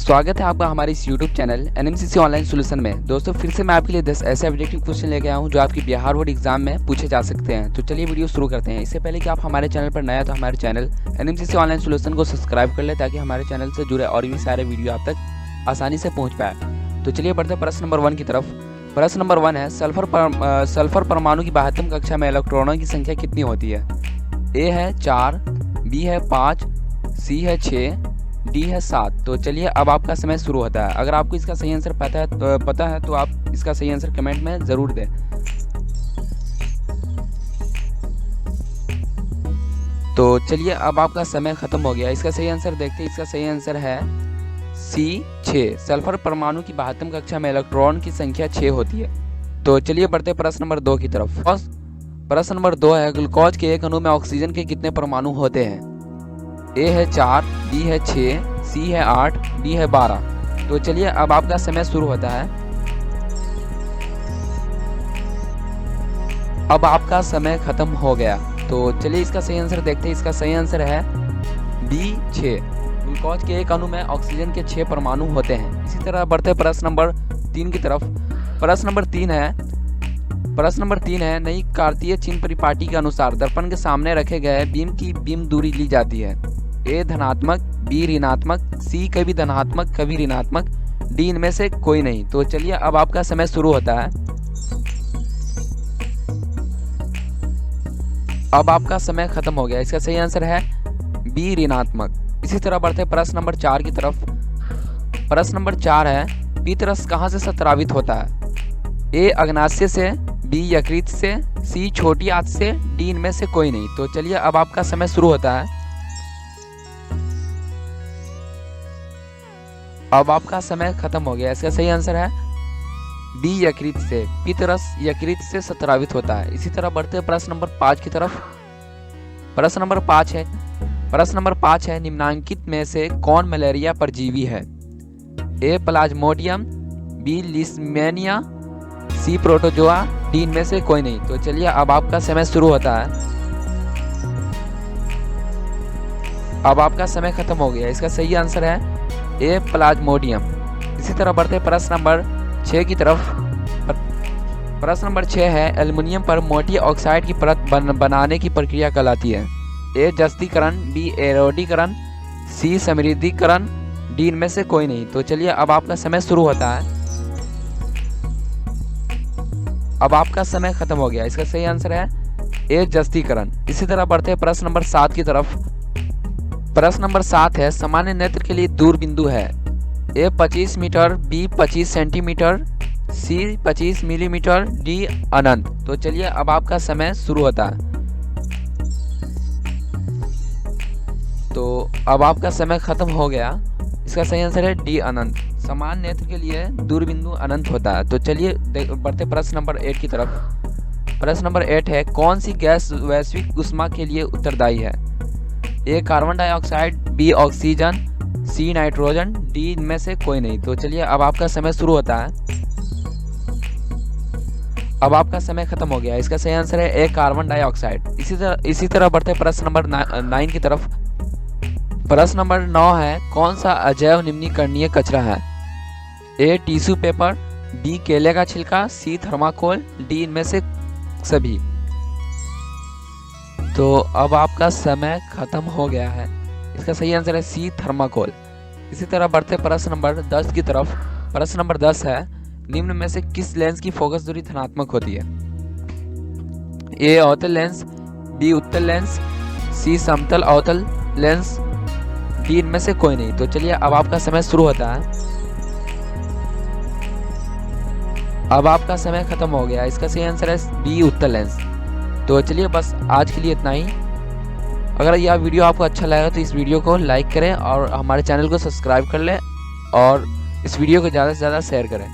स्वागत है आपका हमारे इस YouTube channel NMCC online solution में। दोस्तों फिर से मैं आपके लिए 10 ऐसे ऑब्जेक्टिव क्वेश्चन लेके आया हूं जो आपकी बिहार बोर्ड एग्जाम में पूछे जा सकते हैं। तो चलिए वीडियो शुरू करते हैं। इससे पहले कि आप हमारे चैनल पर नया तो हमारे चैनल NMCC ऑनलाइन सोल्यूशन को सब्सक्राइब कर ले ताकि हमारे चैनल से जुड़े और भी सारे वीडियो आप तक आसानी से पहुँच पाए। तो चलिए बढ़ते प्रश्न नंबर 1 की तरफ। प्रश्न नंबर 1 है सल्फर परमाणु की 72 कक्षा में इलेक्ट्रॉनों की संख्या कितनी होती है? ए है 4, बी है 5, सी है 6, डी है 7। तो चलिए अब आपका समय शुरू होता है। अगर आपको इसका सही आंसर पता है तो आप इसका सही आंसर कमेंट में ज़रूर दें। तो चलिए अब आपका समय खत्म हो गया। इसका सही आंसर देखते हैं। इसका सही आंसर है सी 6। सल्फर परमाणु की 72 कक्षा में इलेक्ट्रॉन की संख्या 6 होती है। तो चलिए बढ़ते प्रश्न नंबर 2 की तरफ। प्रश्न नंबर 2 है ग्लूकोज के एक अणु में ऑक्सीजन के कितने परमाणु होते हैं? ए है 4, बी है 6, सी है 8, डी है 12। तो चलिए अब आपका समय शुरू होता है। अब आपका समय खत्म हो गया। तो चलिए इसका सही आंसर देखते हैं। इसका सही आंसर है बी 6। ग्लूकोज के एक अणु में ऑक्सीजन के 6 परमाणु होते हैं। इसी तरह बढ़ते प्रश्न नंबर 3 की तरफ। प्रश्न नंबर 3 है नई कार्तीय चिन्ह परिपाटी के अनुसार दर्पण के सामने रखे गए बीम की बीम दूरी ली जाती है। ए धनात्मक, बी ऋणात्मक, सी कभी धनात्मक कभी ऋणात्मक, डी इनमें से कोई नहीं। तो चलिए अब आपका समय शुरू होता है। अब आपका समय खत्म हो गया। इसका सही आंसर है बी ऋणात्मक। इसी तरह बढ़ते प्रश्न नंबर 4 की तरफ। प्रश्न नंबर 4 है पीतरस कहाँ से स्रावित होता है? ए अग्नाशय से, बी यकृत से, सी छोटी आंत से, डी इनमें से कोई नहीं। तो चलिए अब आपका समय शुरू होता है। अब आपका समय खत्म हो गया। इसका सही आंसर है बी यकृत से। पीतरस यकृत से स्रावित होता है। इसी तरह बढ़ते प्रश्न नंबर 5 की तरफ। प्रश्न नंबर 5 है निम्नांकित में से कौन मलेरिया परजीवी है? ए प्लाज्मोडियम, बी लिस्मेनिया, सी प्रोटोजोआ, डी इनमें से कोई नहीं। तो चलिए अब आपका समय शुरू होता है। अब आपका समय खत्म हो गया। इसका सही आंसर है ए प्लाज्मोडियम। इसी तरह बढ़ते प्रश्न नंबर 6 की तरफ। प्रश्न नंबर 6 है एल्युमिनियम पर मोटी ऑक्साइड की परत बनाने की प्रक्रिया कहलाती है। ए जस्तीकरण, बी एरोडीकरण, सी समृद्धीकरण, डी इनमें से कोई नहीं। तो चलिए अब आपका समय शुरू होता है। अब आपका समय खत्म हो गया। इसका सही आंसर है ए जस्तीकरण। इसी तरह बढ़ते प्रश्न नंबर 7 की तरफ। प्रश्न नंबर 7 है सामान्य नेत्र के लिए दूर बिंदु है। ए 25 मीटर, बी 25 सेंटीमीटर, सी 25 मिलीमीटर, डी अनंत। तो चलिए अब आपका समय शुरू होता है। तो अब आपका समय खत्म हो गया। इसका सही आंसर है डी अनंत। समान नेत्र के लिए दूरबिंदु अनंत होता है। तो चलिए बढ़ते प्रश्न नंबर 8 की तरफ। प्रश्न नंबर 8 है कौन सी गैस वैश्विक ऊष्मा के लिए उत्तरदायी है? A carbon dioxide, B oxygen, C nitrogen, D इनमें से कोई नहीं। तो चलिए अब आपका समय शुरू होता है। अब आपका समय खत्म हो गया। इसका सही आंसर है ए कार्बन डाइऑक्साइड। इसी तरह बढ़ते प्रश्न नंबर 9 की तरफ। प्रश्न नंबर 9 है कौन सा अजैव निम्नीकरणीय कचरा है? ए टिश्यू पेपर, बी केले का छिलका, सी थर्माकोल, डी इनमें से सभी। तो अब आपका समय खत्म हो गया है। इसका सही आंसर है सी थर्माकोल। इसी तरह बढ़ते प्रश्न नंबर 10 की तरफ। प्रश्न नंबर 10 है निम्न में से किस लेंस की फोकस दूरी धनात्मक होती है? ए अवतल लेंस, बी उत्तल लेंस, सी समतल अवतल लेंस, डी इनमें से कोई नहीं। तो चलिए अब आपका समय शुरू होता है। अब आपका समय खत्म हो गया। इसका सही आंसर है बी उत्तल लेंस। तो चलिए बस आज के लिए इतना ही। अगर यह वीडियो आपको अच्छा लगा तो इस वीडियो को लाइक करें और हमारे चैनल को सब्सक्राइब कर लें और इस वीडियो को ज़्यादा से ज़्यादा शेयर करें।